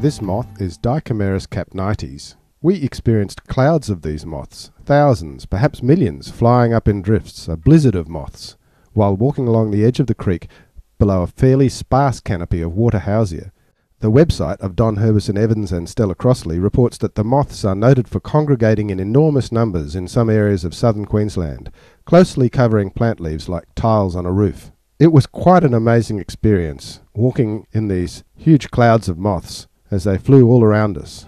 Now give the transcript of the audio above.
This moth is Dichomeris capnites. We experienced clouds of these moths, thousands, perhaps millions, flying up in drifts, a blizzard of moths, while walking along the edge of the creek below a fairly sparse canopy of waterhousia. The website of Don Herbison Evans and Stella Crossley reports that the moths are noted for congregating in enormous numbers in some areas of southern Queensland, closely covering plant leaves like tiles on a roof. It was quite an amazing experience, walking in these huge clouds of moths as they flew all around us.